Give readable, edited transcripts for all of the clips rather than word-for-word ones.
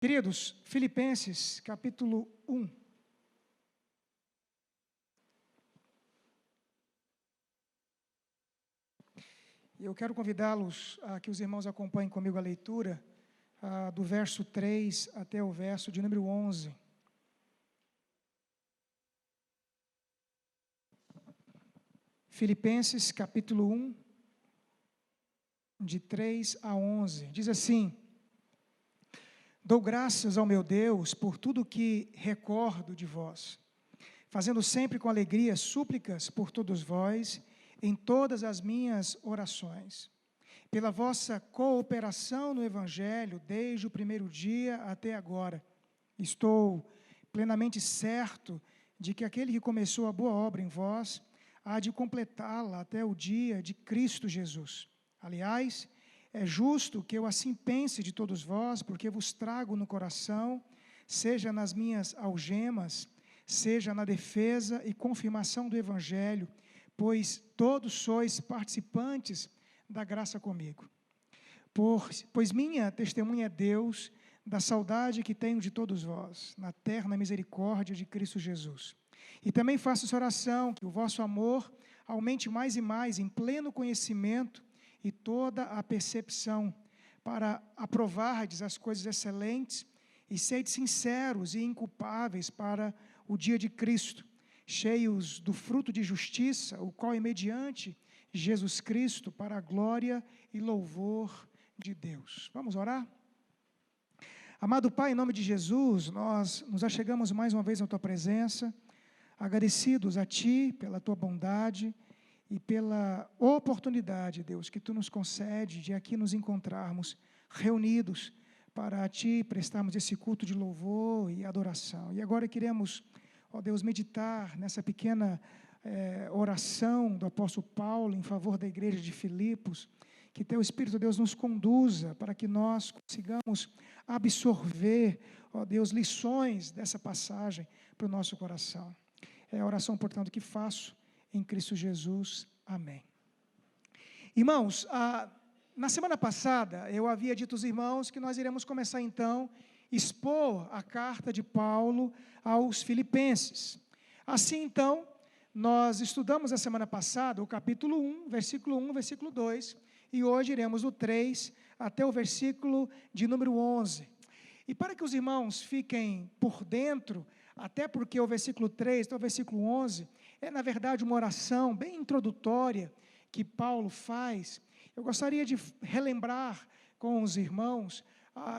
Queridos, Filipenses, capítulo 1. Eu quero convidá-los a que os irmãos acompanhem comigo a leitura do verso 3 até o verso de número 11. Filipenses, capítulo 1, de 3 a 11. Diz assim: Dou graças ao meu Deus por tudo que recordo de vós, fazendo sempre com alegria súplicas por todos vós, em todas as minhas orações, pela vossa cooperação no Evangelho, desde o primeiro dia até agora. Estou plenamente certo de que aquele que começou a boa obra em vós, há de completá-la até o dia de Cristo Jesus. Aliás, é justo que eu assim pense de todos vós, porque vos trago no coração, seja nas minhas algemas, seja na defesa e confirmação do Evangelho, pois todos sois participantes da graça comigo. Pois minha testemunha é Deus, da saudade que tenho de todos vós, na terna misericórdia de Cristo Jesus. E também faço essa oração, que o vosso amor aumente mais e mais em pleno conhecimento e toda a percepção, para aprovardes as coisas excelentes e sede sinceros e inculpáveis para o dia de Cristo, cheios do fruto de justiça, o qual é mediante Jesus Cristo, para a glória e louvor de Deus. Vamos orar? Amado Pai, em nome de Jesus, nós nos achegamos mais uma vez na Tua presença, agradecidos a Ti pela Tua bondade e pela oportunidade, Deus, que Tu nos concede de aqui nos encontrarmos reunidos para a Ti prestarmos esse culto de louvor e adoração. E agora queremos, ó Deus, meditar nessa pequena oração do apóstolo Paulo em favor da igreja de Filipos, que Teu Espírito, Deus, nos conduza para que nós consigamos absorver, ó Deus, lições dessa passagem para o nosso coração. É a oração, portanto, que faço em Cristo Jesus. Amém. Irmãos, na semana passada eu havia dito aos irmãos que nós iremos começar então expor a carta de Paulo aos Filipenses. Assim então, nós estudamos a semana passada o capítulo 1, versículo 1, versículo 2, e hoje iremos do 3 até o versículo de número 11. E para que os irmãos fiquem por dentro, até porque o versículo 3 até o versículo 11 é, na verdade, uma oração bem introdutória que Paulo faz, eu gostaria de relembrar com os irmãos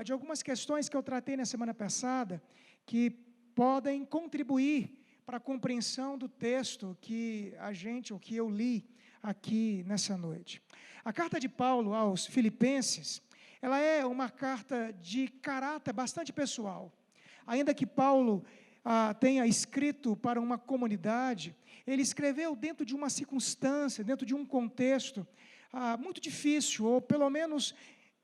de algumas questões que eu tratei na semana passada, que podem contribuir para a compreensão do texto que que eu li aqui nessa noite. A carta de Paulo aos Filipenses, ela é uma carta de caráter bastante pessoal. Ainda que Paulo tenha escrito para uma comunidade, ele escreveu dentro de uma circunstância, dentro de um contexto muito difícil, ou pelo menos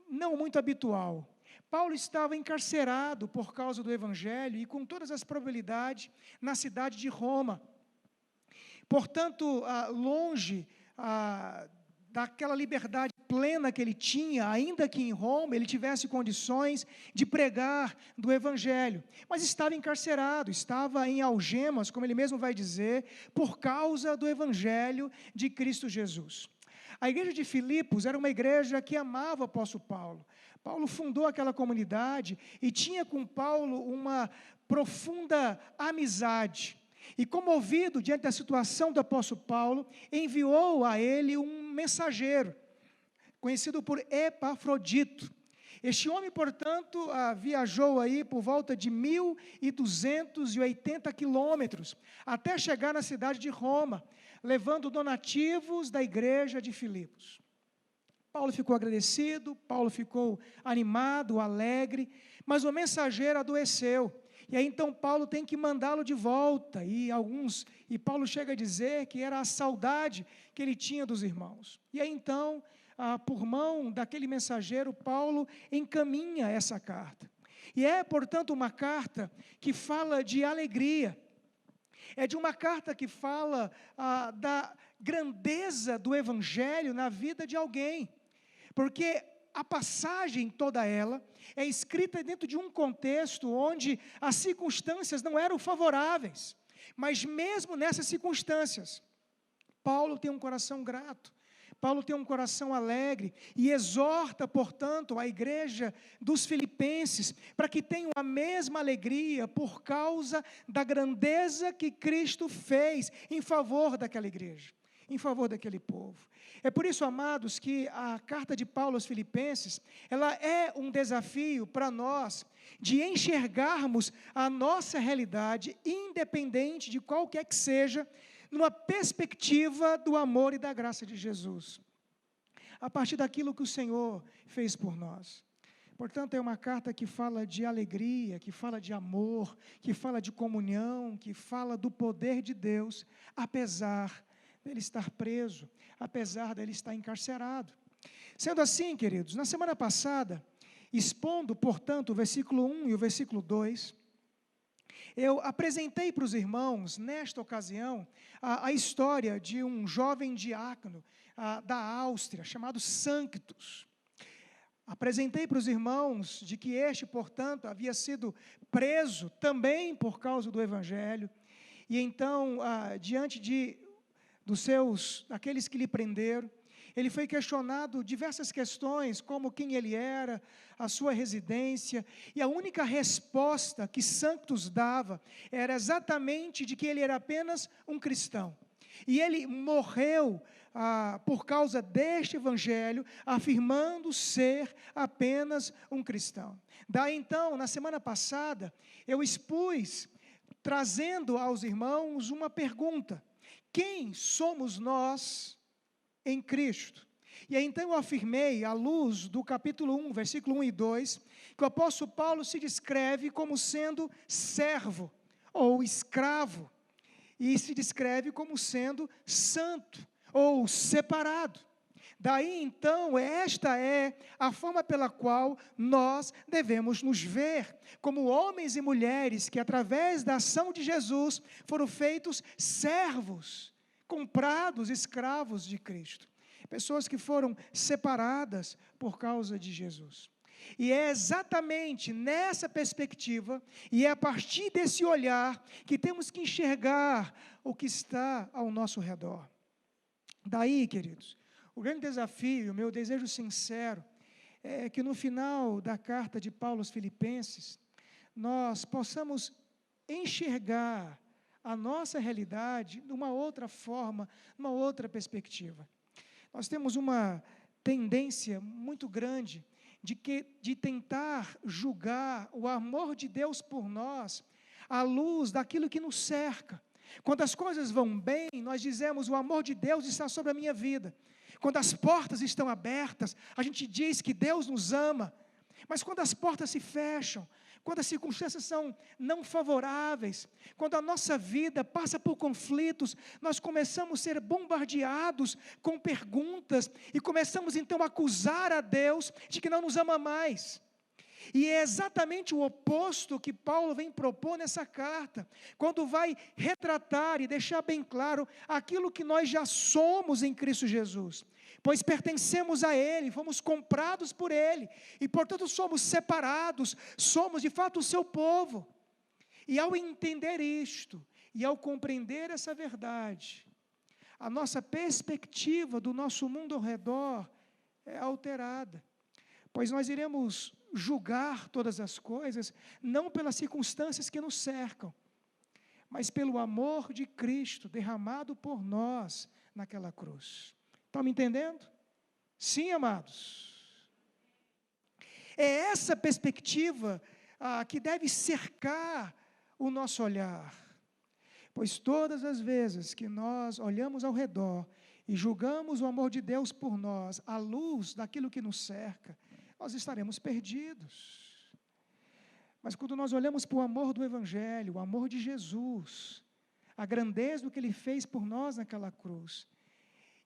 não muito habitual. Paulo estava encarcerado por causa do Evangelho e com todas as probabilidades na cidade de Roma. Portanto, longe daquela liberdade plena que ele tinha, ainda que em Roma ele tivesse condições de pregar do Evangelho, mas estava encarcerado, estava em algemas, como ele mesmo vai dizer, por causa do Evangelho de Cristo Jesus. A igreja de Filipos era uma igreja que amava o apóstolo Paulo. Paulo fundou aquela comunidade e tinha com Paulo uma profunda amizade. E comovido diante da situação do apóstolo Paulo, enviou a ele um mensageiro, conhecido por Epafrodito. Este homem, portanto, viajou aí por volta de 1.280 quilômetros, até chegar na cidade de Roma, levando donativos da igreja de Filipos. Paulo ficou agradecido, Paulo ficou animado, alegre, mas o mensageiro adoeceu. E aí então Paulo tem que mandá-lo de volta, e Paulo chega a dizer que era a saudade que ele tinha dos irmãos. E aí então, por mão daquele mensageiro, Paulo encaminha essa carta. E é, portanto, uma carta que fala de alegria. É de uma carta que fala da grandeza do Evangelho na vida de alguém. Porque a passagem toda ela é escrita dentro de um contexto onde as circunstâncias não eram favoráveis, mas mesmo nessas circunstâncias, Paulo tem um coração grato, Paulo tem um coração alegre e exorta, portanto, a igreja dos Filipenses para que tenham a mesma alegria por causa da grandeza que Cristo fez em favor daquela igreja, em favor daquele povo. É por isso, amados, que a carta de Paulo aos Filipenses, ela é um desafio para nós de enxergarmos a nossa realidade, independente de qualquer que seja, numa perspectiva do amor e da graça de Jesus, a partir daquilo que o Senhor fez por nós. Portanto, é uma carta que fala de alegria, que fala de amor, que fala de comunhão, que fala do poder de Deus, apesar dele estar preso, apesar dele estar encarcerado. Sendo assim, queridos, na semana passada, expondo, portanto, o versículo 1 e o versículo 2, eu apresentei para os irmãos, nesta ocasião, a história de um jovem diácono da Áustria, chamado Sanctus. Apresentei para os irmãos de que este, portanto, havia sido preso também por causa do Evangelho, e então, diante daqueles que lhe prenderam, ele foi questionado diversas questões, como quem ele era, a sua residência, e a única resposta que Sanctus dava era exatamente de que ele era apenas um cristão. E ele morreu por causa deste evangelho, afirmando ser apenas um cristão. Daí então, na semana passada, eu expus, trazendo aos irmãos uma pergunta: quem somos nós em Cristo? E aí então eu afirmei, à luz do capítulo 1, versículo 1 e 2, que o apóstolo Paulo se descreve como sendo servo ou escravo, e se descreve como sendo santo ou separado. Daí então, esta é a forma pela qual nós devemos nos ver, como homens e mulheres que através da ação de Jesus foram feitos servos, comprados, escravos de Cristo. Pessoas que foram separadas por causa de Jesus. E é exatamente nessa perspectiva, e é a partir desse olhar, que temos que enxergar o que está ao nosso redor. Daí, queridos, o grande desafio, o meu desejo sincero, é que no final da carta de Paulo aos Filipenses, nós possamos enxergar a nossa realidade de uma outra forma, uma outra perspectiva. Nós temos uma tendência muito grande de tentar julgar o amor de Deus por nós à luz daquilo que nos cerca. Quando as coisas vão bem, nós dizemos: o amor de Deus está sobre a minha vida. Quando as portas estão abertas, a gente diz que Deus nos ama. Mas quando as portas se fecham, quando as circunstâncias são não favoráveis, quando a nossa vida passa por conflitos, nós começamos a ser bombardeados com perguntas e começamos então a acusar a Deus de que não nos ama mais. E é exatamente o oposto que Paulo vem propor nessa carta, quando vai retratar e deixar bem claro aquilo que nós já somos em Cristo Jesus, pois pertencemos a Ele, fomos comprados por Ele, e portanto somos separados, somos de fato o seu povo. E ao entender isto, e ao compreender essa verdade, a nossa perspectiva do nosso mundo ao redor é alterada, pois nós iremos julgar todas as coisas, não pelas circunstâncias que nos cercam, mas pelo amor de Cristo derramado por nós naquela cruz. Estão me entendendo? Sim, amados. É essa perspectiva que deve cercar o nosso olhar, pois todas as vezes que nós olhamos ao redor e julgamos o amor de Deus por nós, à luz daquilo que nos cerca, nós estaremos perdidos. Mas quando nós olhamos para o amor do Evangelho, o amor de Jesus, a grandeza do que Ele fez por nós naquela cruz,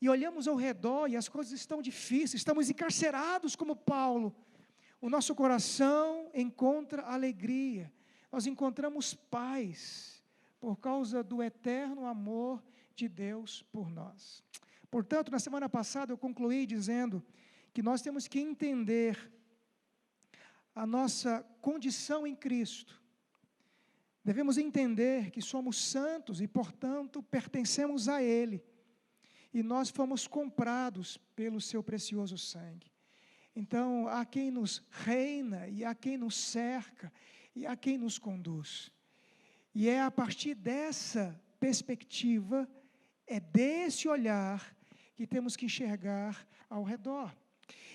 e olhamos ao redor e as coisas estão difíceis, estamos encarcerados como Paulo, o nosso coração encontra alegria, nós encontramos paz, por causa do eterno amor de Deus por nós. Portanto, na semana passada eu concluí dizendo que nós temos que entender a nossa condição em Cristo. Devemos entender que somos santos e, portanto, pertencemos a Ele. E nós fomos comprados pelo seu precioso sangue. Então, há quem nos reina, e há quem nos cerca, e há quem nos conduz. E é a partir dessa perspectiva, é desse olhar, que temos que enxergar ao redor.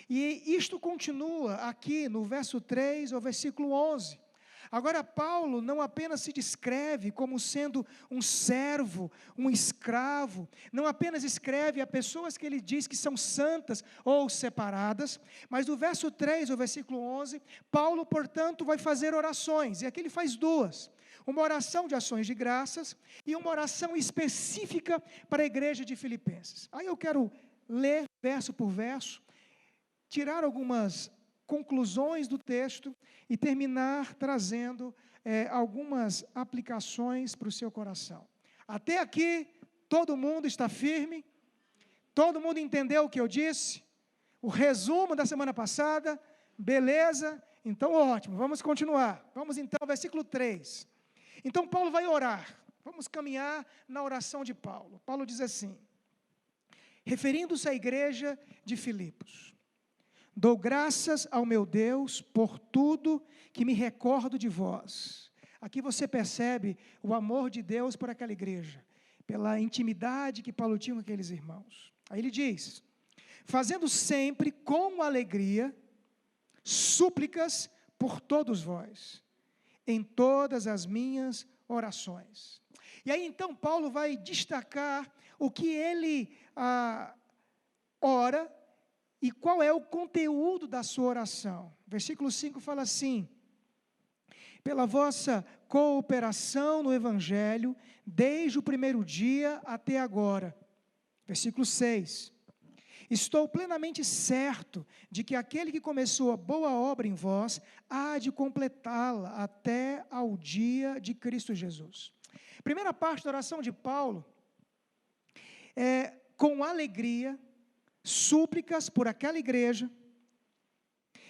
E isto continua aqui no verso 3 ao versículo 11. Agora, Paulo não apenas se descreve como sendo um servo, um escravo, não apenas escreve a pessoas que ele diz que são santas ou separadas, mas do verso 3 ao versículo 11, Paulo, portanto, vai fazer orações, e aqui ele faz duas: uma oração de ações de graças e uma oração específica para a igreja de Filipenses. Aí eu quero ler verso por verso, tirar algumas conclusões do texto e terminar trazendo algumas aplicações para o seu coração. Até aqui, todo mundo está firme? Todo mundo entendeu o que eu disse? O resumo da semana passada? Beleza? Então, ótimo, vamos continuar. Vamos então ao versículo 3. Então, Paulo vai orar. Vamos caminhar na oração de Paulo. Paulo diz assim, referindo-se à igreja de Filipos: dou graças ao meu Deus por tudo que me recordo de vós. Aqui você percebe o amor de Deus por aquela igreja, pela intimidade que Paulo tinha com aqueles irmãos. Aí ele diz, fazendo sempre com alegria, súplicas por todos vós, em todas as minhas orações. E aí então Paulo vai destacar o que ele ora, e qual é o conteúdo da sua oração. Versículo 5 fala assim: pela vossa cooperação no Evangelho, desde o primeiro dia até agora. Versículo 6. Estou plenamente certo de que aquele que começou a boa obra em vós, há de completá-la até ao dia de Cristo Jesus. Primeira parte da oração de Paulo é com alegria, súplicas por aquela igreja,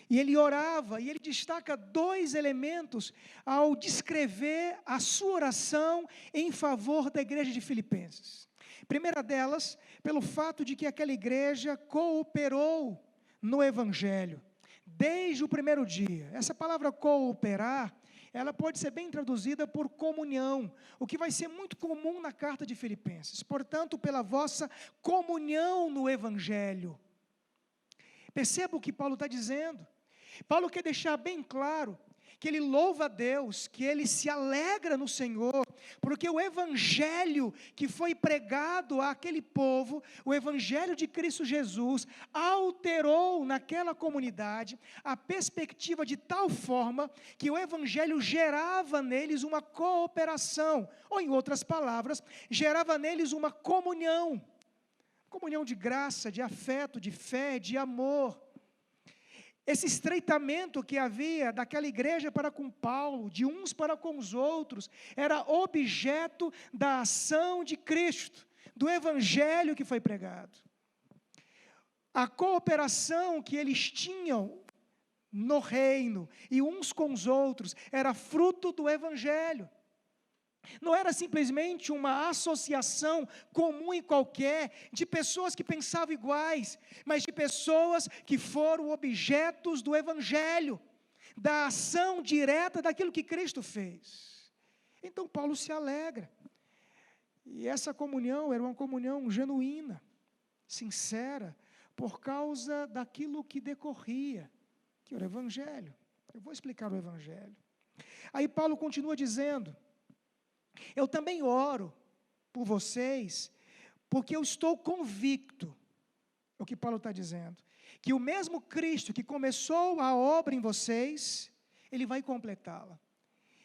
e ele orava, e ele destaca dois elementos ao descrever a sua oração em favor da igreja de Filipenses. Primeira delas, pelo fato de que aquela igreja cooperou no Evangelho, desde o primeiro dia. Essa palavra cooperar, ela pode ser bem traduzida por comunhão, o que vai ser muito comum na carta de Filipenses. Portanto, pela vossa comunhão no Evangelho. Perceba o que Paulo está dizendo. Paulo quer deixar bem claro que ele louva a Deus, que ele se alegra no Senhor, porque o Evangelho que foi pregado àquele povo, o Evangelho de Cristo Jesus, alterou naquela comunidade a perspectiva de tal forma que o Evangelho gerava neles uma cooperação, ou em outras palavras, gerava neles uma comunhão de graça, de afeto, de fé, de amor. Esse estreitamento que havia daquela igreja para com Paulo, de uns para com os outros, era objeto da ação de Cristo, do Evangelho que foi pregado. A cooperação que eles tinham no reino, e uns com os outros, era fruto do Evangelho. Não era simplesmente uma associação comum e qualquer, de pessoas que pensavam iguais, mas de pessoas que foram objetos do Evangelho, da ação direta daquilo que Cristo fez. Então Paulo se alegra, e essa comunhão era uma comunhão genuína, sincera, por causa daquilo que decorria, que era o Evangelho. Eu vou explicar o Evangelho. Aí Paulo continua dizendo: eu também oro por vocês, porque eu estou convicto, é o que Paulo está dizendo, que o mesmo Cristo que começou a obra em vocês, Ele vai completá-la.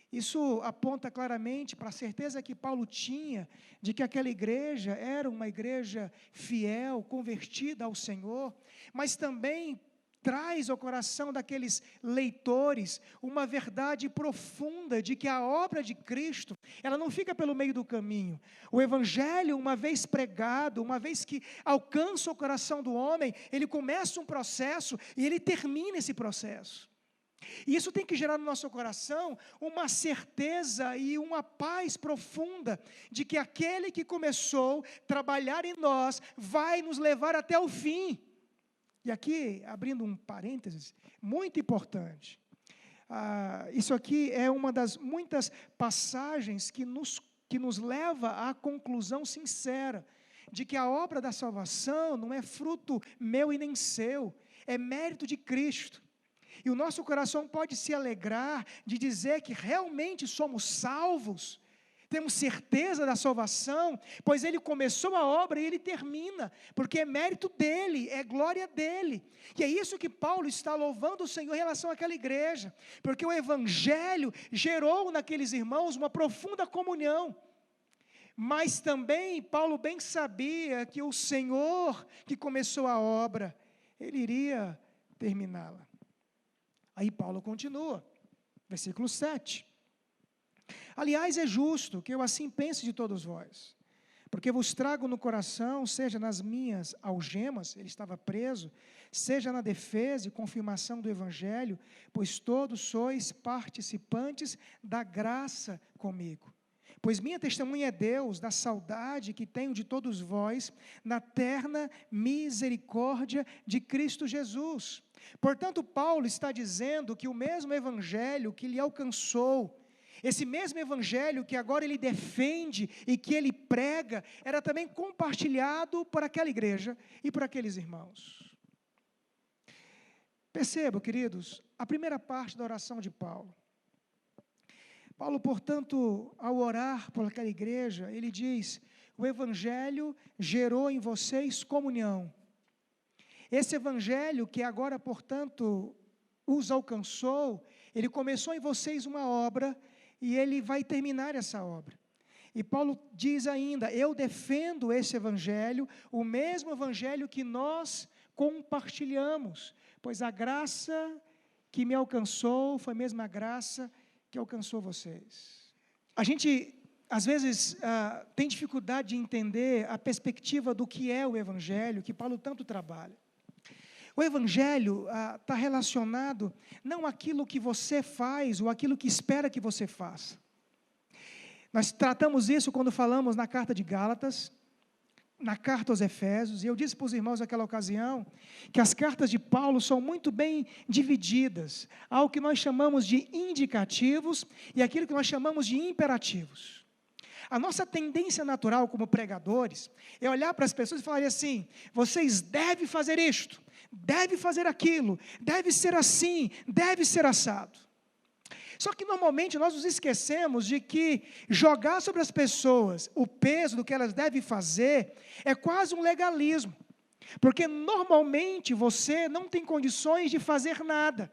Isso aponta claramente para a certeza que Paulo tinha de que aquela igreja era uma igreja fiel, convertida ao Senhor, mas também traz ao coração daqueles leitores uma verdade profunda de que a obra de Cristo, ela não fica pelo meio do caminho. O Evangelho, uma vez pregado, uma vez que alcança o coração do homem, ele começa um processo e ele termina esse processo. E isso tem que gerar no nosso coração uma certeza e uma paz profunda de que aquele que começou a trabalhar em nós vai nos levar até o fim. E aqui, abrindo um parênteses, muito importante, isso aqui é uma das muitas passagens que nos leva à conclusão sincera, de que a obra da salvação não é fruto meu e nem seu, é mérito de Cristo. E o nosso coração pode se alegrar de dizer que realmente somos salvos, temos certeza da salvação, pois Ele começou a obra e Ele termina, porque é mérito dEle, é glória dEle. E é isso que Paulo está louvando o Senhor em relação àquela igreja, porque o Evangelho gerou naqueles irmãos uma profunda comunhão. Mas também Paulo bem sabia que o Senhor que começou a obra, Ele iria terminá-la. Aí Paulo continua, versículo 7. Aliás, é justo que eu assim pense de todos vós, porque vos trago no coração, seja nas minhas algemas, ele estava preso, seja na defesa e confirmação do Evangelho, pois todos sois participantes da graça comigo. Pois minha testemunha é Deus, da saudade que tenho de todos vós, na terna misericórdia de Cristo Jesus. Portanto, Paulo está dizendo que o mesmo Evangelho que lhe alcançou, esse mesmo Evangelho que agora ele defende e que ele prega, era também compartilhado por aquela igreja e por aqueles irmãos. Percebam, queridos, a primeira parte da oração de Paulo. Paulo, portanto, ao orar por aquela igreja, ele diz: o Evangelho gerou em vocês comunhão. Esse Evangelho que agora, portanto, os alcançou, ele começou em vocês uma obra e ele vai terminar essa obra. E Paulo diz ainda: eu defendo esse Evangelho, o mesmo Evangelho que nós compartilhamos, pois a graça que me alcançou foi a mesma graça que alcançou vocês. A gente, às vezes, tem dificuldade de entender a perspectiva do que é o Evangelho, que Paulo tanto trabalha. O Evangelho está relacionado não àquilo que você faz ou àquilo que espera que você faça. Nós tratamos isso quando falamos na carta de Gálatas, na carta aos Efésios, e eu disse para os irmãos naquela ocasião que as cartas de Paulo são muito bem divididas ao que nós chamamos de indicativos e aquilo que nós chamamos de imperativos. A nossa tendência natural como pregadores é olhar para as pessoas e falar assim: vocês devem fazer isto, deve fazer aquilo, deve ser assim, deve ser assado. Só que normalmente nós nos esquecemos de que jogar sobre as pessoas o peso do que elas devem fazer é quase um legalismo, porque normalmente você não tem condições de fazer nada.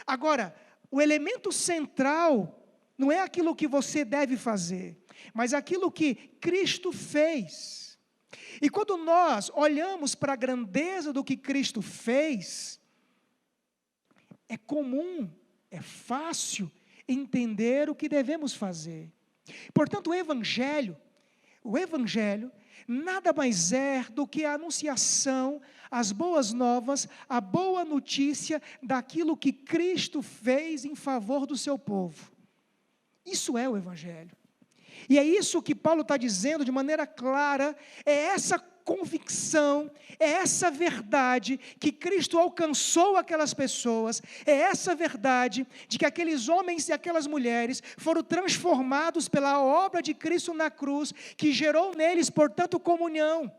Agora, o elemento central não é aquilo que você deve fazer, mas aquilo que Cristo fez. E quando nós olhamos para a grandeza do que Cristo fez, é comum, é fácil entender o que devemos fazer. Portanto, o Evangelho nada mais é do que a anunciação, as boas novas, a boa notícia daquilo que Cristo fez em favor do seu povo. Isso é o Evangelho. E é isso que Paulo está dizendo de maneira clara, é essa convicção, é essa verdade que Cristo alcançou aquelas pessoas, é essa verdade de que aqueles homens e aquelas mulheres foram transformados pela obra de Cristo na cruz, que gerou neles, portanto, comunhão.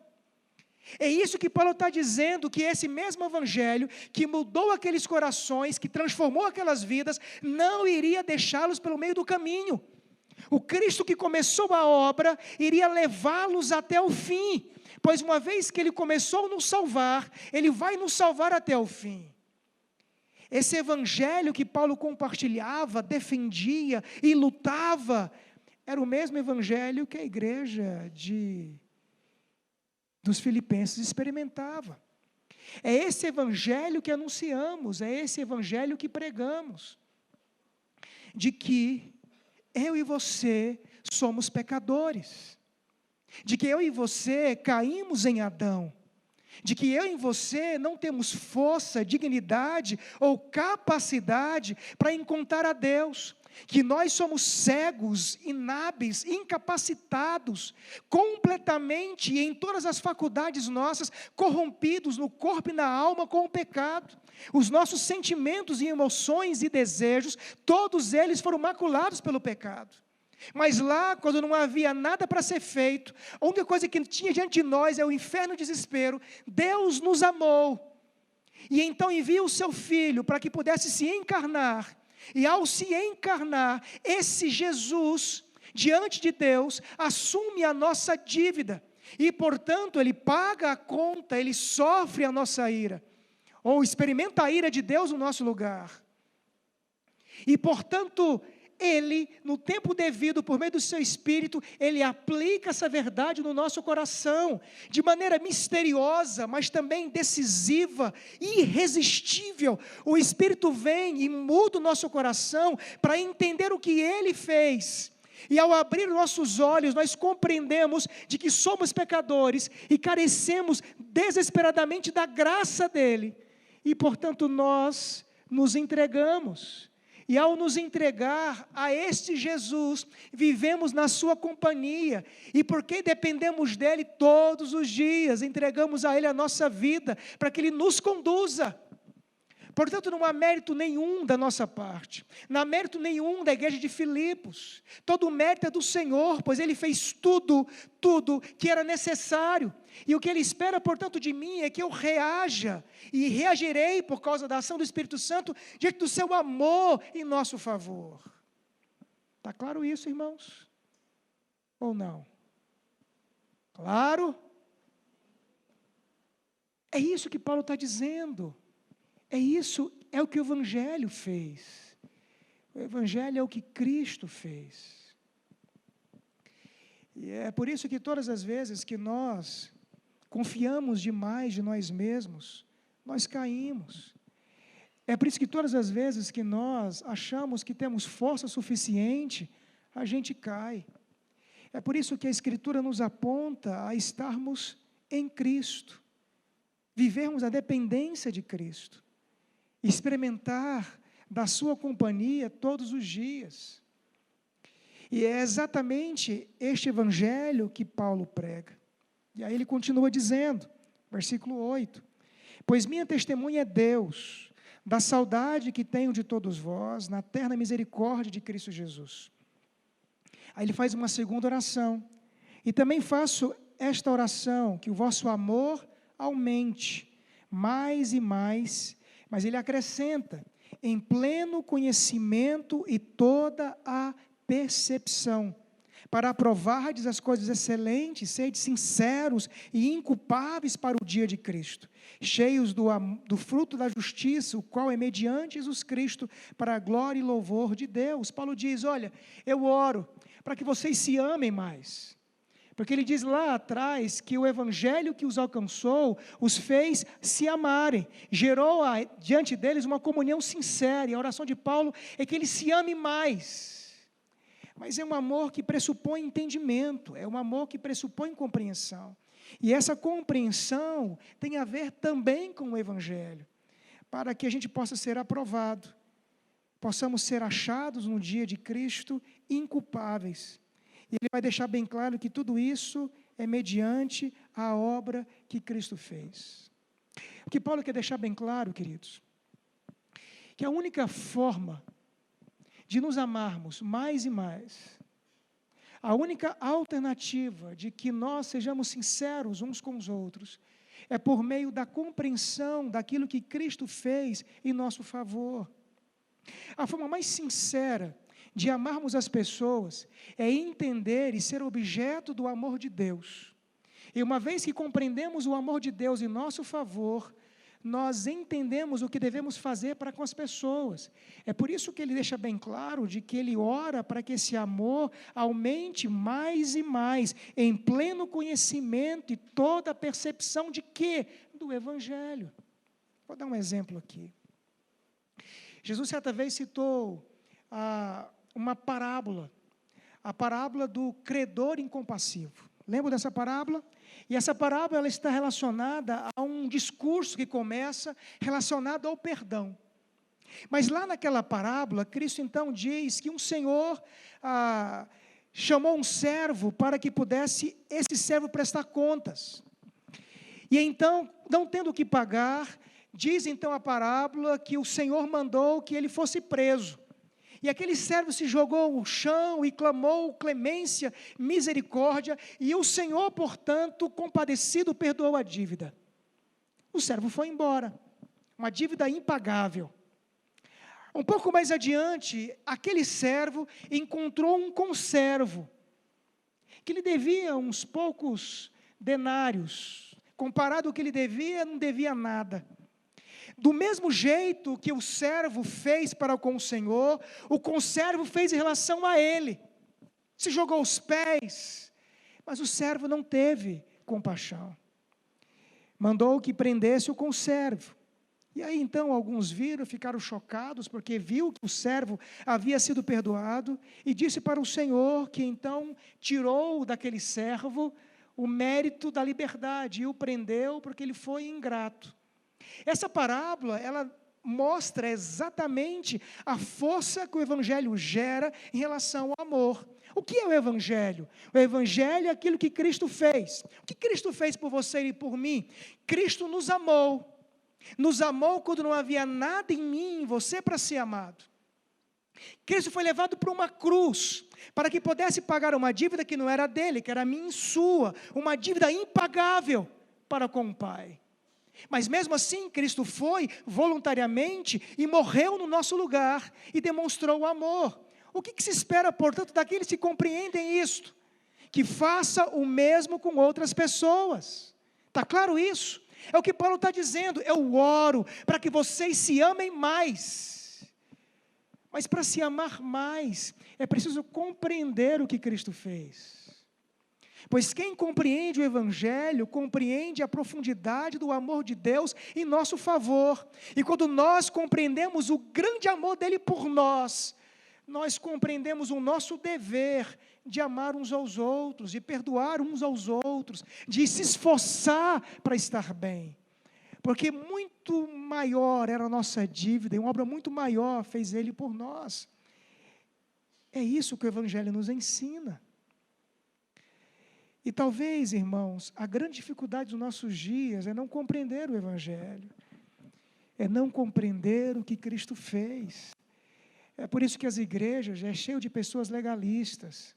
É isso que Paulo está dizendo, que esse mesmo Evangelho, que mudou aqueles corações, que transformou aquelas vidas, não iria deixá-los pelo meio do caminho. O Cristo que começou a obra, iria levá-los até o fim, pois uma vez que Ele começou a nos salvar, Ele vai nos salvar até o fim. Esse Evangelho que Paulo compartilhava, defendia e lutava, era o mesmo Evangelho que a igreja dos Filipenses experimentava. É esse evangelho que anunciamos, é esse evangelho que pregamos, de que eu e você somos pecadores, de que eu e você caímos em Adão, de que eu e você não temos força, dignidade ou capacidade para encontrar a Deus, que nós somos cegos, inábeis, incapacitados, completamente e em todas as faculdades nossas, corrompidos no corpo e na alma com o pecado. Os nossos sentimentos e emoções e desejos, todos eles foram maculados pelo pecado. Mas lá, quando não havia nada para ser feito, a única coisa que tinha diante de nós é o inferno e o desespero, Deus nos amou, e então envia o seu Filho para que pudesse se encarnar, e ao se encarnar, esse Jesus, diante de Deus, assume a nossa dívida, e portanto ele paga a conta, ele sofre a nossa ira, ou experimenta a ira de Deus no nosso lugar, e portanto Ele, no tempo devido, por meio do seu Espírito, Ele aplica essa verdade no nosso coração, de maneira misteriosa, mas também decisiva, irresistível. O Espírito vem e muda o nosso coração, para entender o que Ele fez, e ao abrir nossos olhos, nós compreendemos de que somos pecadores, e carecemos desesperadamente da graça dEle, e portanto nós nos entregamos. E ao nos entregar a este Jesus, vivemos na sua companhia, e porque dependemos dEle todos os dias, entregamos a Ele a nossa vida, para que Ele nos conduza. Portanto, não há mérito nenhum da nossa parte, não há mérito nenhum da igreja de Filipos, todo o mérito é do Senhor, pois Ele fez tudo que era necessário, e o que Ele espera, portanto, de mim, é que eu reaja, e reagirei por causa da ação do Espírito Santo, diante do seu amor em nosso favor. Está claro isso, irmãos? Ou não? Claro? É isso que Paulo está dizendo. É o que o Evangelho fez. O Evangelho é o que Cristo fez. E é por isso que todas as vezes que nós confiamos demais de nós mesmos, nós caímos. É por isso que todas as vezes que nós achamos que temos força suficiente, a gente cai. É por isso que a Escritura nos aponta a estarmos em Cristo, vivermos a dependência de Cristo, experimentar da sua companhia todos os dias. E é exatamente este evangelho que Paulo prega. E aí ele continua dizendo, versículo 8: pois minha testemunha é Deus, da saudade que tenho de todos vós, na terna misericórdia de Cristo Jesus. Aí ele faz uma segunda oração, e também faço esta oração, que o vosso amor aumente mais e mais, mas ele acrescenta, em pleno conhecimento e toda a percepção, para aprovardes as coisas excelentes, sede sinceros e inculpáveis para o dia de Cristo, cheios do fruto da justiça, o qual é mediante Jesus Cristo, para a glória e louvor de Deus. Paulo diz, olha, eu oro para que vocês se amem mais, porque ele diz lá atrás que o evangelho que os alcançou, os fez se amarem, gerou diante deles uma comunhão sincera, e a oração de Paulo é que eles se amem mais. Mas é um amor que pressupõe entendimento, é um amor que pressupõe compreensão. E essa compreensão tem a ver também com o evangelho, para que a gente possa ser aprovado, possamos ser achados no dia de Cristo inculpáveis. E ele vai deixar bem claro que tudo isso é mediante a obra que Cristo fez. O que Paulo quer deixar bem claro, queridos, que a única forma de nos amarmos mais e mais, a única alternativa de que nós sejamos sinceros uns com os outros, é por meio da compreensão daquilo que Cristo fez em nosso favor. A forma mais sincera de amarmos as pessoas é entender e ser objeto do amor de Deus. E uma vez que compreendemos o amor de Deus em nosso favor, nós entendemos o que devemos fazer para com as pessoas. É por isso que ele deixa bem claro de que ele ora para que esse amor aumente mais e mais, em pleno conhecimento e toda a percepção de quê? Do Evangelho. Vou dar um exemplo aqui. Jesus certa vez citou uma parábola, a parábola do credor incompassivo. Lembra dessa parábola? E essa parábola ela está relacionada a um discurso que começa relacionado ao perdão. Mas lá naquela parábola, Cristo então diz que um senhor chamou um servo para que pudesse esse servo prestar contas. E então, não tendo o que pagar, diz então a parábola que o Senhor mandou que ele fosse preso. E aquele servo se jogou no chão e clamou clemência, misericórdia, e o Senhor, portanto, compadecido, perdoou a dívida. O servo foi embora, uma dívida impagável. Um pouco mais adiante, aquele servo encontrou um conservo, que lhe devia uns poucos denários. Comparado ao que ele devia, não devia nada. Do mesmo jeito que o servo fez para com o Senhor, o conservo fez em relação a ele. Se jogou aos pés, mas o servo não teve compaixão. Mandou que prendesse o conservo. E aí então alguns ficaram chocados, porque viu que o servo havia sido perdoado, e disse para o Senhor que então tirou daquele servo o mérito da liberdade, e o prendeu porque ele foi ingrato. Essa parábola, ela mostra exatamente a força que o Evangelho gera em relação ao amor. O que é o Evangelho? O Evangelho é aquilo que Cristo fez. O que Cristo fez por você e por mim? Cristo nos amou. Nos amou quando não havia nada em mim, em você, para ser amado. Cristo foi levado para uma cruz, para que pudesse pagar uma dívida que não era dele, que era minha e sua, uma dívida impagável para com o Pai. Mas mesmo assim, Cristo foi voluntariamente e morreu no nosso lugar e demonstrou o amor. O que se espera, portanto, daqueles que compreendem isto? Que faça o mesmo com outras pessoas. Está claro isso? É o que Paulo está dizendo. Eu oro para que vocês se amem mais. Mas para se amar mais, é preciso compreender o que Cristo fez. Pois quem compreende o Evangelho, compreende a profundidade do amor de Deus em nosso favor. E quando nós compreendemos o grande amor dele por nós, nós compreendemos o nosso dever de amar uns aos outros, de perdoar uns aos outros, de se esforçar para estar bem. Porque muito maior era a nossa dívida, e uma obra muito maior fez ele por nós. É isso que o Evangelho nos ensina. E talvez, irmãos, a grande dificuldade dos nossos dias é não compreender o Evangelho, é não compreender o que Cristo fez. É por isso que as igrejas é cheio de pessoas legalistas,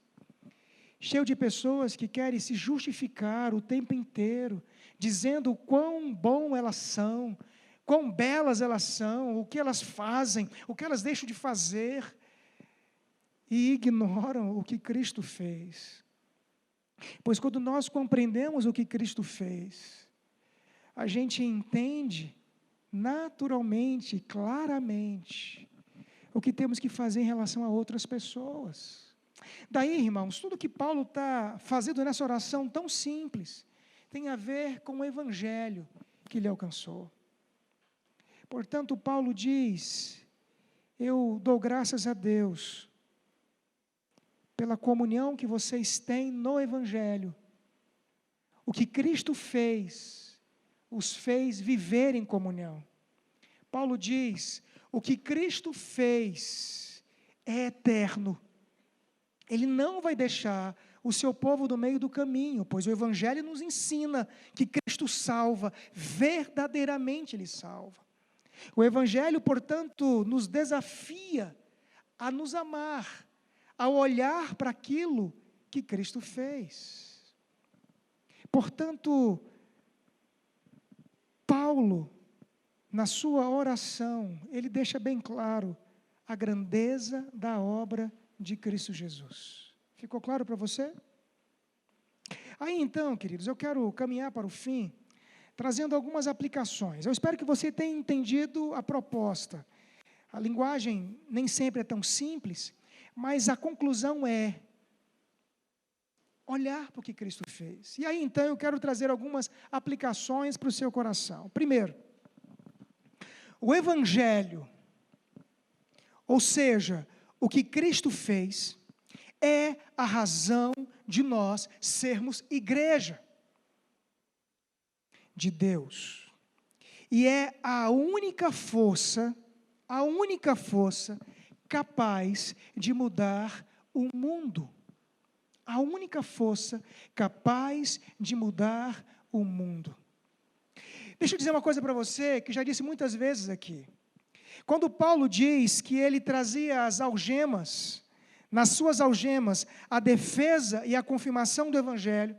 cheio de pessoas que querem se justificar o tempo inteiro, dizendo o quão bom elas são, quão belas elas são, o que elas fazem, o que elas deixam de fazer, e ignoram o que Cristo fez. Pois quando nós compreendemos o que Cristo fez, a gente entende naturalmente, claramente, o que temos que fazer em relação a outras pessoas. Daí, irmãos, tudo que Paulo está fazendo nessa oração tão simples, tem a ver com o Evangelho que ele alcançou. Portanto, Paulo diz, eu dou graças a Deus, pela comunhão que vocês têm no Evangelho. O que Cristo fez, os fez viver em comunhão. Paulo diz, o que Cristo fez é eterno. Ele não vai deixar o seu povo no meio do caminho, pois o Evangelho nos ensina que Cristo salva, verdadeiramente Ele salva. O Evangelho, portanto, nos desafia a nos amar, ao olhar para aquilo que Cristo fez. Portanto, Paulo, na sua oração, ele deixa bem claro a grandeza da obra de Cristo Jesus. Ficou claro para você? Aí então, queridos, eu quero caminhar para o fim, trazendo algumas aplicações. Eu espero que você tenha entendido a proposta. A linguagem nem sempre é tão simples, mas a conclusão é olhar para o que Cristo fez. E aí, então, eu quero trazer algumas aplicações para o seu coração. Primeiro, o Evangelho, ou seja, o que Cristo fez, é a razão de nós sermos igreja de Deus. E é a única força capaz de mudar o mundo. A única força capaz de mudar o mundo. Deixa eu dizer uma coisa para você, que já disse muitas vezes aqui. Quando Paulo diz que ele trazia as algemas, nas suas algemas, a defesa e a confirmação do Evangelho,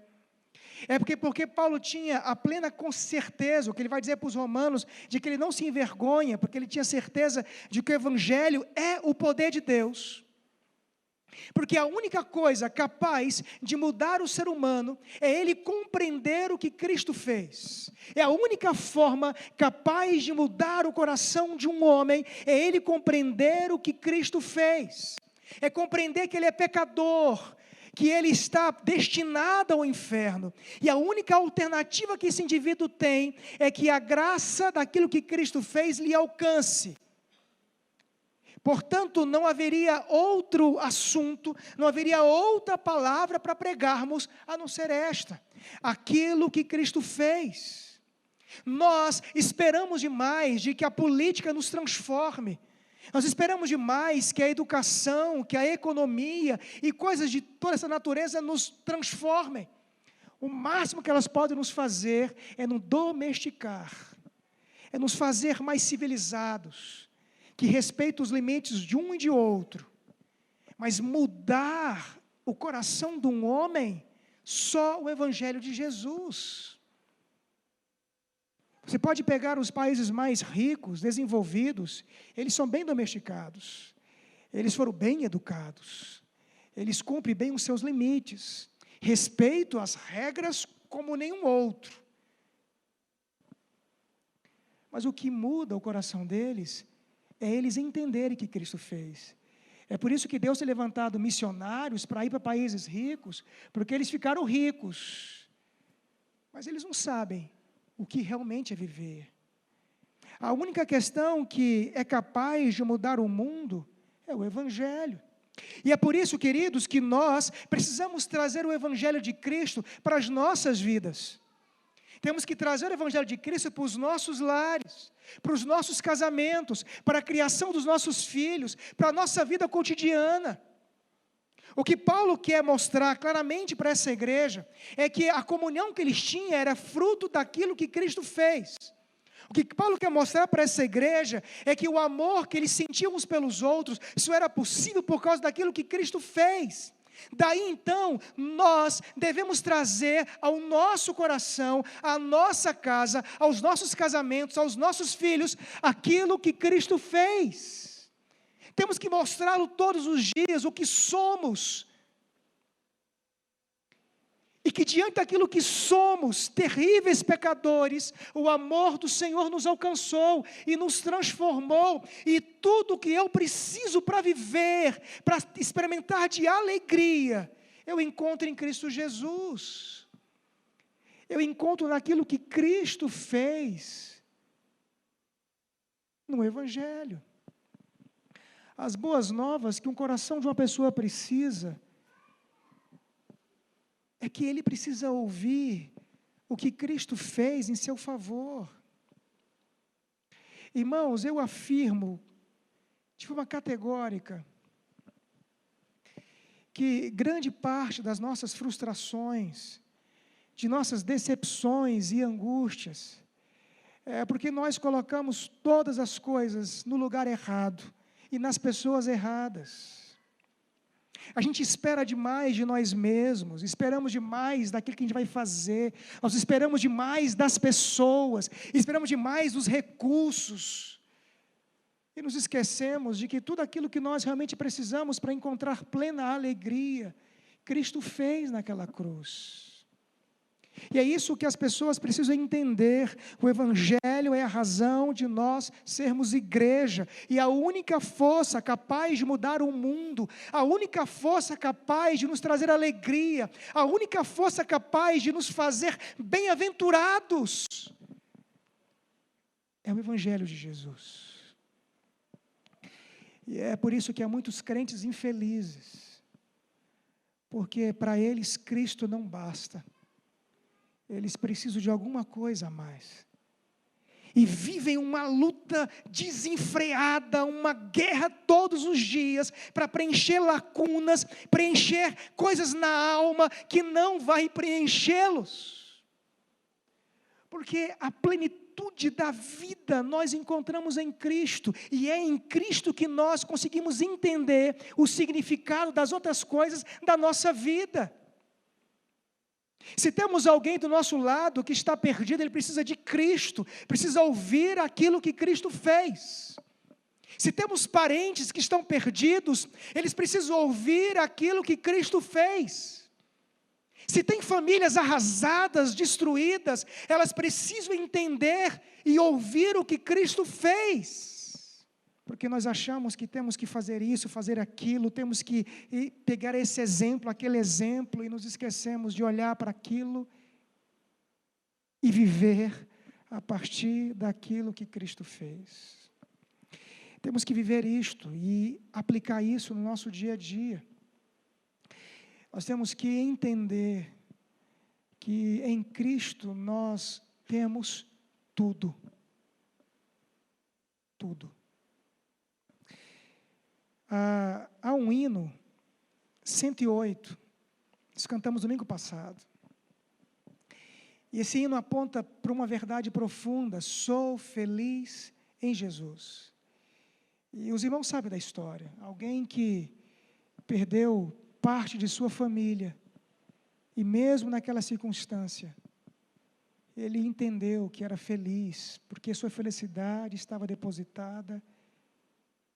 é porque Paulo tinha a plena certeza, o que ele vai dizer para os romanos, de que ele não se envergonha, porque ele tinha certeza de que o Evangelho é o poder de Deus. Porque a única coisa capaz de mudar o ser humano é ele compreender o que Cristo fez. É a única forma capaz de mudar o coração de um homem, é ele compreender o que Cristo fez. É compreender que ele é pecador, que ele está destinado ao inferno. E a única alternativa que esse indivíduo tem é que a graça daquilo que Cristo fez lhe alcance. Portanto, não haveria outro assunto, não haveria outra palavra para pregarmos a não ser esta: aquilo que Cristo fez. Nós esperamos demais de que a política nos transforme. Nós esperamos demais que a educação, que a economia e coisas de toda essa natureza nos transformem. O máximo que elas podem nos fazer é nos domesticar, é nos fazer mais civilizados, que respeitam os limites de um e de outro. Mas mudar o coração de um homem, só o Evangelho de Jesus. Você pode pegar os países mais ricos, desenvolvidos, eles são bem domesticados, eles foram bem educados, eles cumprem bem os seus limites, respeitam as regras como nenhum outro. Mas o que muda o coração deles é eles entenderem o que Cristo fez. É por isso que Deus tem levantado missionários para ir para países ricos, porque eles ficaram ricos, mas eles não sabem o que realmente é viver. A única questão que é capaz de mudar o mundo é o Evangelho. E é por isso, queridos, que nós precisamos trazer o Evangelho de Cristo para as nossas vidas. Temos que trazer o Evangelho de Cristo para os nossos lares, para os nossos casamentos, para a criação dos nossos filhos, para a nossa vida cotidiana. O que Paulo quer mostrar claramente para essa igreja é que a comunhão que eles tinham era fruto daquilo que Cristo fez. O que Paulo quer mostrar para essa igreja é que o amor que eles sentiam uns pelos outros, isso era possível por causa daquilo que Cristo fez. Daí então, nós devemos trazer ao nosso coração, à nossa casa, aos nossos casamentos, aos nossos filhos, aquilo que Cristo fez. Temos que mostrá-lo todos os dias, o que somos. E que diante daquilo que somos, terríveis pecadores, o amor do Senhor nos alcançou e nos transformou. E tudo que eu preciso para viver, para experimentar de alegria, eu encontro em Cristo Jesus. Eu encontro naquilo que Cristo fez no Evangelho. As boas novas que um coração de uma pessoa precisa é que ele precisa ouvir o que Cristo fez em seu favor. Irmãos, eu afirmo de forma categórica que grande parte das nossas frustrações, de nossas decepções e angústias, é porque nós colocamos todas as coisas no lugar errado e nas pessoas erradas. A gente espera demais de nós mesmos, esperamos demais daquilo que a gente vai fazer, nós esperamos demais das pessoas, esperamos demais dos recursos, e nos esquecemos de que tudo aquilo que nós realmente precisamos para encontrar plena alegria, Cristo fez naquela cruz. E é isso que as pessoas precisam entender. O Evangelho é a razão de nós sermos igreja. E a única força capaz de mudar o mundo, a única força capaz de nos trazer alegria, a única força capaz de nos fazer bem-aventurados, é o Evangelho de Jesus. E é por isso que há muitos crentes infelizes, porque para eles Cristo não basta. Eles precisam de alguma coisa a mais. E vivem uma luta desenfreada, uma guerra todos os dias, para preencher lacunas, preencher coisas na alma que não vai preenchê-los. Porque a plenitude da vida nós encontramos em Cristo, e é em Cristo que nós conseguimos entender o significado das outras coisas da nossa vida. Se temos alguém do nosso lado que está perdido, ele precisa de Cristo, precisa ouvir aquilo que Cristo fez. Se temos parentes que estão perdidos, eles precisam ouvir aquilo que Cristo fez. Se tem famílias arrasadas, destruídas, elas precisam entender e ouvir o que Cristo fez. Porque nós achamos que temos que fazer isso, fazer aquilo, temos que pegar esse exemplo, aquele exemplo, e nos esquecemos de olhar para aquilo e viver a partir daquilo que Cristo fez. Temos que viver isto e aplicar isso no nosso dia a dia. Nós temos que entender que em Cristo nós temos tudo. Tudo. Há um hino, 108, nós cantamos domingo passado. E esse hino aponta para uma verdade profunda: sou feliz em Jesus. E os irmãos sabem da história. Alguém que perdeu parte de sua família, e mesmo naquela circunstância, ele entendeu que era feliz, porque sua felicidade estava depositada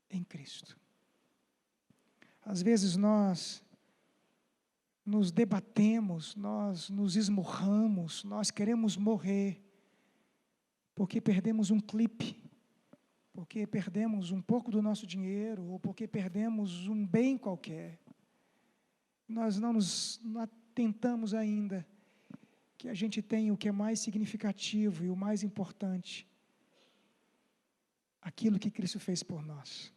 em Cristo. Às vezes nós nos debatemos, nós nos esmurramos, nós queremos morrer, porque perdemos um clipe, porque perdemos um pouco do nosso dinheiro, ou porque perdemos um bem qualquer. Nós não atentamos ainda que a gente tem o que é mais significativo e o mais importante, aquilo que Cristo fez por nós.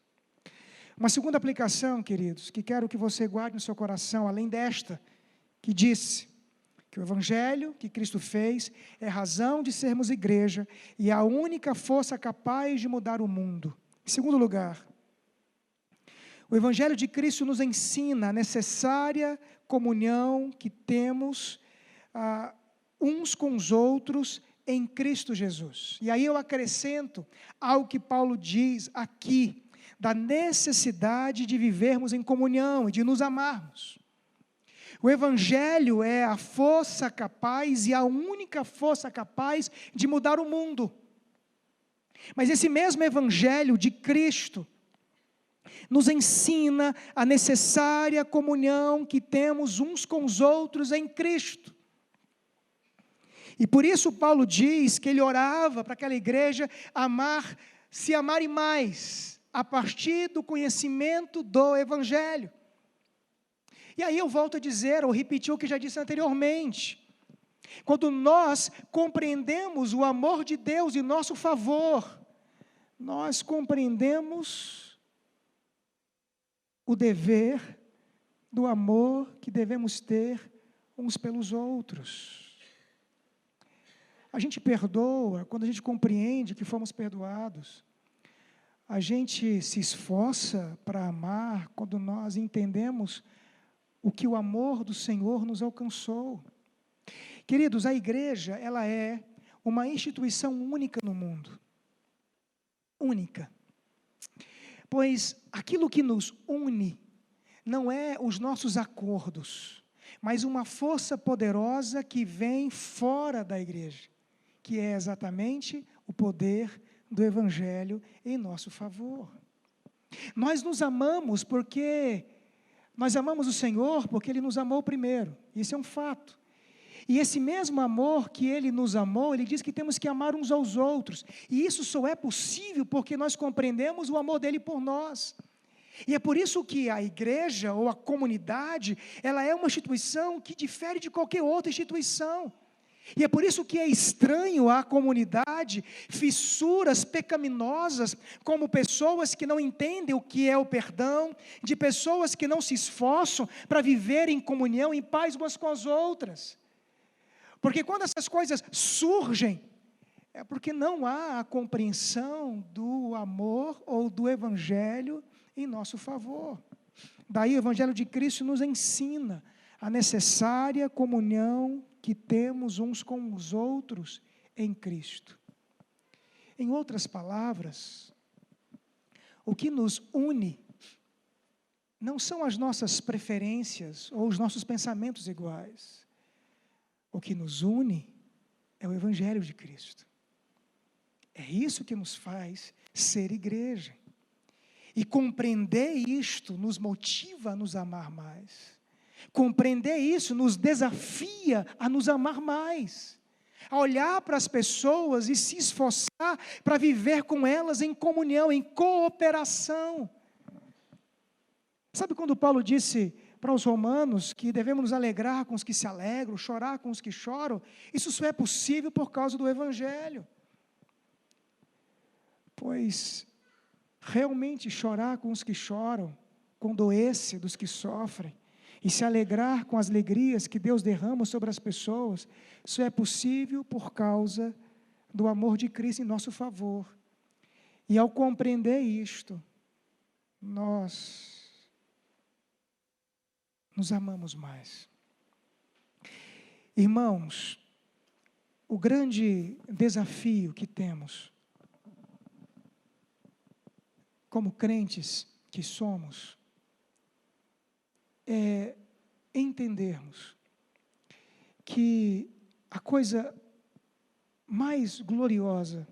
Uma segunda aplicação, queridos, que quero que você guarde no seu coração, além desta, que disse que o Evangelho que Cristo fez é razão de sermos igreja e a única força capaz de mudar o mundo. Em segundo lugar, o Evangelho de Cristo nos ensina a necessária comunhão que temos uns com os outros em Cristo Jesus. E aí eu acrescento algo que Paulo diz aqui, da necessidade de vivermos em comunhão e de nos amarmos. O Evangelho é a força capaz e a única força capaz de mudar o mundo. Mas esse mesmo Evangelho de Cristo nos ensina a necessária comunhão que temos uns com os outros em Cristo. E por isso Paulo diz que ele orava para aquela igreja se amarem mais, a partir do conhecimento do Evangelho. E aí eu volto a dizer, ou repetir o que já disse anteriormente. Quando nós compreendemos o amor de Deus em nosso favor, nós compreendemos o dever do amor que devemos ter uns pelos outros. A gente perdoa quando a gente compreende que fomos perdoados. A gente se esforça para amar quando nós entendemos o que o amor do Senhor nos alcançou. Queridos, a igreja, ela é uma instituição única no mundo. Única. Pois aquilo que nos une não é os nossos acordos, mas uma força poderosa que vem fora da igreja, que é exatamente o poder do Evangelho em nosso favor. Nós nos amamos porque nós amamos o Senhor porque Ele nos amou primeiro. Isso é um fato. E esse mesmo amor que Ele nos amou, Ele diz que temos que amar uns aos outros. E isso só é possível porque nós compreendemos o amor dEle por nós. E é por isso que a igreja ou a comunidade, ela é uma instituição que difere de qualquer outra instituição. E é por isso que é estranho à comunidade fissuras pecaminosas, como pessoas que não entendem o que é o perdão, de pessoas que não se esforçam para viver em comunhão, em paz umas com as outras. Porque quando essas coisas surgem, é porque não há a compreensão do amor ou do Evangelho em nosso favor. Daí o Evangelho de Cristo nos ensina a necessária comunhão que temos uns com os outros em Cristo. Em outras palavras, o que nos une não são as nossas preferências ou os nossos pensamentos iguais. O que nos une é o Evangelho de Cristo. É isso que nos faz ser igreja. E compreender isto nos motiva a nos amar mais. Compreender isso nos desafia a nos amar mais, a olhar para as pessoas e se esforçar para viver com elas em comunhão, em cooperação. Sabe quando Paulo disse para os romanos que devemos nos alegrar com os que se alegram, chorar com os que choram? Isso só é possível por causa do Evangelho. Pois realmente chorar com os que choram, condoer-se dos que sofrem, e se alegrar com as alegrias que Deus derrama sobre as pessoas, isso é possível por causa do amor de Cristo em nosso favor. E ao compreender isto, nós nos amamos mais. Irmãos, o grande desafio que temos, como crentes que somos, é entendermos que a coisa mais gloriosa,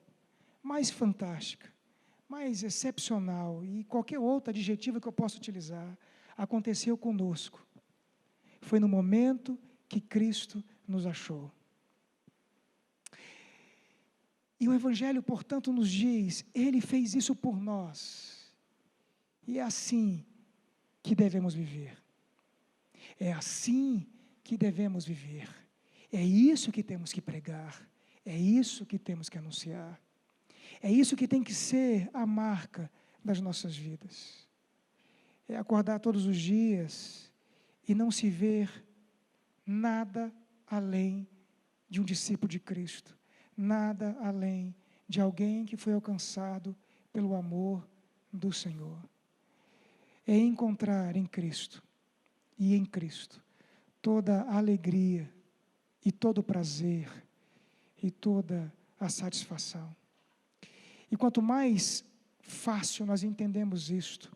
mais fantástica, mais excepcional e qualquer outro adjetivo que eu possa utilizar, aconteceu conosco. Foi no momento que Cristo nos achou. E o Evangelho, portanto, nos diz, Ele fez isso por nós. E é assim que devemos viver. É assim que devemos viver. É isso que temos que pregar. É isso que temos que anunciar. É isso que tem que ser a marca das nossas vidas. É acordar todos os dias e não se ver nada além de um discípulo de Cristo. Nada além de alguém que foi alcançado pelo amor do Senhor. É encontrar em Cristo e em Cristo toda a alegria e todo o prazer e toda a satisfação. E quanto mais fácil nós entendemos isto,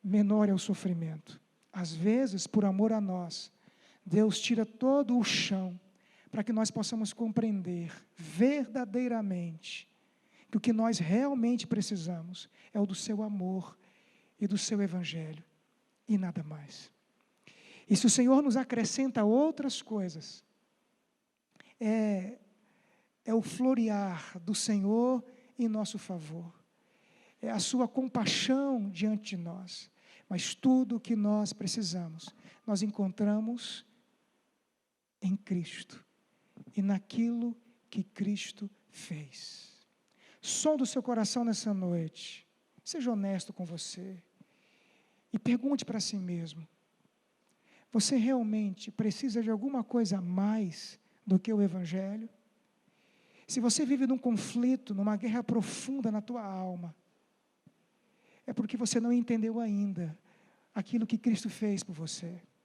menor é o sofrimento. Às vezes, por amor a nós, Deus tira todo o chão para que nós possamos compreender verdadeiramente que o que nós realmente precisamos é o do seu amor e do seu Evangelho e nada mais. E se o Senhor nos acrescenta outras coisas, é o florear do Senhor em nosso favor, é a sua compaixão diante de nós, mas tudo o que nós precisamos, nós encontramos em Cristo e naquilo que Cristo fez. Sonda o seu coração nessa noite, seja honesto com você e pergunte para si mesmo: você realmente precisa de alguma coisa a mais do que o Evangelho? Se você vive num conflito, numa guerra profunda na tua alma, é porque você não entendeu ainda aquilo que Cristo fez por você.